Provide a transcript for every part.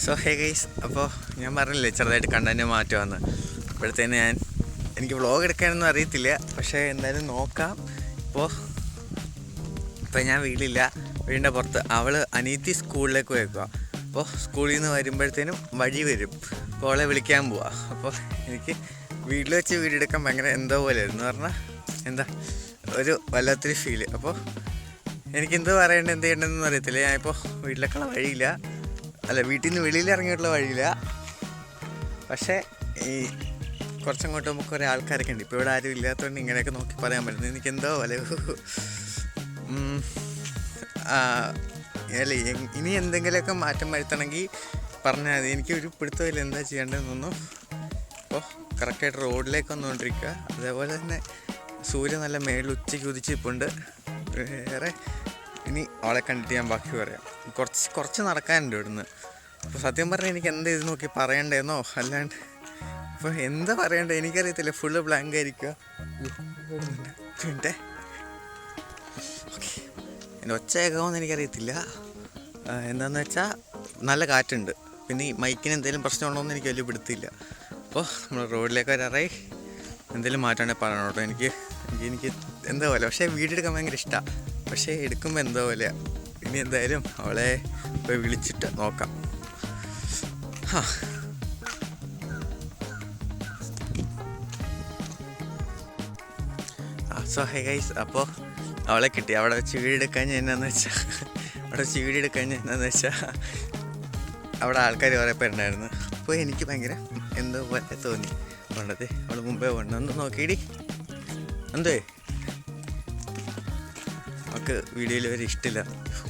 So hey guys, അപ്പോൾ ഞാൻ പറഞ്ഞില്ലേ ചെറുതായിട്ട് കണ്ടന്റ് മാറ്റുമെന്ന്. അപ്പോഴത്തേന് എനിക്ക് വ്ളോഗ് എടുക്കാനൊന്നും അറിയത്തില്ല, പക്ഷേ എന്തായാലും നോക്കാം. ഇപ്പോൾ ഞാൻ വീട്ടിലില്ല, വീടിൻ്റെ പുറത്ത്. അനിയത്തി സ്കൂളിലേക്ക് പോയേക്കുക. അപ്പോൾ സ്കൂളിൽ നിന്ന് വരുമ്പോഴത്തേനും വഴി വരും. അപ്പോൾ അവളെ വിളിക്കാൻ പോവാ. അപ്പോൾ എനിക്ക് വീട്ടിൽ വെച്ച് വീഡിയോ എടുക്കാൻ ഭയങ്കര എന്തോ പോലെ ആയിരുന്നു. പറഞ്ഞാൽ എന്താ ഒരു വല്ലാത്തൊരു ഫീല്. അപ്പോൾ എനിക്കെന്ത് പറയേണ്ടത്, എന്ത് ചെയ്യേണ്ടതെന്നൊന്നും അറിയത്തില്ല. ഞാനിപ്പോൾ വീട്ടിലേക്കുള്ള വഴിയില്ല, വീട്ടിൽ നിന്ന് വെളിയിൽ ഇറങ്ങിയിട്ടുള്ള വഴിയില്ല. പക്ഷേ ഈ കുറച്ചങ്ങോട്ട് നമുക്ക് കുറേ ആൾക്കാരൊക്കെ ഉണ്ട്. ഇപ്പോൾ ഇവിടെ ആരും ഇല്ലാത്തതുകൊണ്ട് ഇങ്ങനെയൊക്കെ നോക്കി പറയാൻ പറ്റുന്നത് എനിക്കെന്തോ പോലെ. അല്ലേ, ഇനി എന്തെങ്കിലുമൊക്കെ മാറ്റം വരുത്തണമെങ്കിൽ പറഞ്ഞാൽ മതി. എനിക്കൊരു പിടുത്തമില്ല എന്താ ചെയ്യേണ്ടതെന്നൊന്നും. അപ്പോൾ കറക്റ്റായിട്ട് റോഡിലേക്ക് വന്നുകൊണ്ടിരിക്കുക. അതേപോലെ തന്നെ സൂര്യൻ നല്ല മേളിൽ ഉച്ചയ്ക്ക് ഉദിച്ചിപ്പുണ്ട്. വേറെ ഇനി അവളെ കണ്ടിട്ട് ഞാൻ ബാക്കി പറയാം. കുറച്ച് നടക്കാനുണ്ട് ഇവിടുന്ന്. അപ്പോൾ സത്യം പറഞ്ഞാൽ എനിക്ക് എന്താ ഇത് നോക്കി പറയണ്ടേന്നോ അല്ലാണ്ട് അപ്പോൾ എന്താ പറയണ്ടേ എനിക്കറിയത്തില്ല. ഫുള്ള് ബ്ലാങ്ക് ആയിരിക്കുക. പിന്നെ ഓക്കെ, എൻ്റെ ഒച്ച കേൾക്കാമെന്ന് എനിക്കറിയത്തില്ല. എന്താണെന്ന് വെച്ചാൽ നല്ല കാറ്റുണ്ട്. പിന്നെ ഈ മൈക്കിന് എന്തെങ്കിലും പ്രശ്നമുണ്ടോ എന്ന് എനിക്ക് വലിയ പിടുത്തില്ല. അപ്പോൾ നമ്മൾ റോഡിലേക്ക് വരാറായി. എന്തെങ്കിലും മാറ്റാണെങ്കിൽ പറയണം കേട്ടോ. എനിക്ക് എന്താ പോലെ. പക്ഷേ വീഡിയോ എടുക്കാൻ ഭയങ്കര ഇഷ്ടമാണ്. പക്ഷേ എടുക്കുമ്പോൾ എന്തോ പോലെ. ഇനി എന്തായാലും അവളെ പോയി വിളിച്ചിട്ട് നോക്കാം. സോ ഹേ ഗൈസ്, അപ്പോൾ അവളെ കിട്ടി. അവിടെ വെച്ച് വീഡിയോ എടുക്കാൻ എന്നാന്ന് വെച്ചാൽ അവിടെ ആൾക്കാർ കുറേ പേരുണ്ടായിരുന്നു. അപ്പോൾ എനിക്ക് ഭയങ്കര എന്തോ പോലെ തോന്നി. വേണ്ടത് അവൾ മുമ്പേ കൊണ്ടൊന്ന് നോക്കിയിടി. എന്തേ അവൾക്ക് വീഡിയോയിൽ വരെ ഇഷ്ടമില്ല.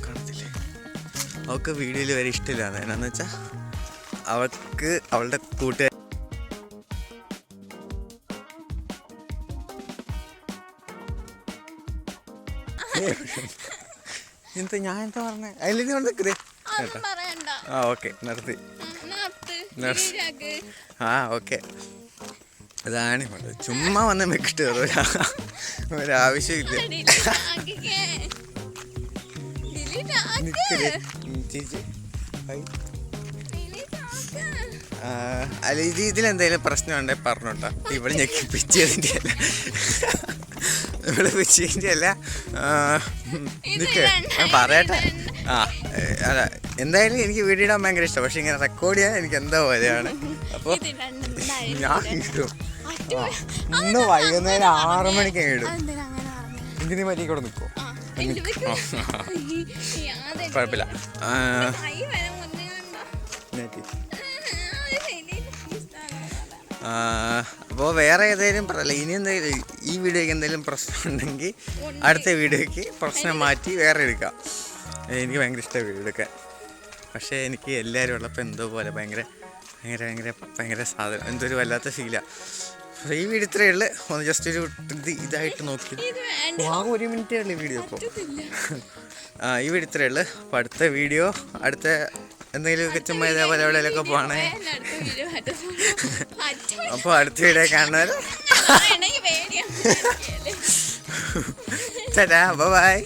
കാണത്തില്ലേ, അവൾക്ക് വീഡിയോയിൽ വരെ ഇഷ്ടമില്ല. എന്നാന്ന് വെച്ചാൽ അവൾക്ക് അവളുടെ കൂട്ടുകാർ ഞാൻ എന്താ പറഞ്ഞേ അതിൽ നിൽക്കുന്നേ കേട്ടോ. ഓക്കെ, നിർത്തി. ഓക്കെ, അതാണ് ചുമ്മാ വന്ന് മെക്കിട്ട് ഒരാവശ്യമില്ല. ചേച്ചി അല്ല, ഇതിലെന്തെങ്കിലും പ്രശ്നമുണ്ടെങ്കിൽ പറഞ്ഞോട്ടാ. ഇവിടെ ഞെക്കിപ്പിച്ചതിൻ്റെ അല്ല, ഇവിടെ പിച്ചതിൻ്റെ അല്ല. ഞാൻ പറയട്ടെ. അല്ല, എന്തായാലും എനിക്ക് വീഡിയോ ഇടാൻ ഭയങ്കര ഇഷ്ടമാണ്. പക്ഷെ ഇങ്ങനെ റെക്കോർഡ് ചെയ്യാൻ എനിക്ക് എന്താ പോലെയാണ്. അപ്പോൾ ഞാൻ ഇടും. ഇന്ന് വൈകുന്നേരം 6 മണിക്ക് ഇടും. എന്തിനു പറ്റി കൂടെ നിൽക്കുമോ? കുഴപ്പമില്ല. അപ്പോൾ വേറെ ഏതെങ്കിലും ഇനി എന്തെങ്കിലും ഈ വീഡിയോയ്ക്ക് എന്തെങ്കിലും പ്രശ്നം ഉണ്ടെങ്കിൽ അടുത്ത വീഡിയോയ്ക്ക് പ്രശ്നം മാറ്റി വേറെ എടുക്കാം. എനിക്ക് ഭയങ്കര ഇഷ്ടമാണ് വീഡിയോ എടുക്കാൻ. പക്ഷേ എനിക്ക് എല്ലാവരും ഉള്ളപ്പോൾ എന്തോ പോലെ ഭയങ്കര സാധനം എന്തൊരു വല്ലാത്ത ഫീലാണ്. ഈ വീഡിയോ ഇത്രയേ ഉള്ളൂ. ഒന്ന് ജസ്റ്റ് ഒരു ഇതായിട്ട് നോക്കി 1 മിനിറ്റേ ഉള്ളൂ വീഡിയോ. ഇപ്പോൾ ഈ വീഡിയോ ഇത്രയേ ഉള്ളൂ. അപ്പോൾ അടുത്ത എന്തെങ്കിലുമൊക്കെ ചുമ്മാ ഇതേപോലെ എവിടെയൊക്കെ പോകണേ. അപ്പോൾ അടുത്ത വീഡിയോ കാണുന്നവരെ ബൈ.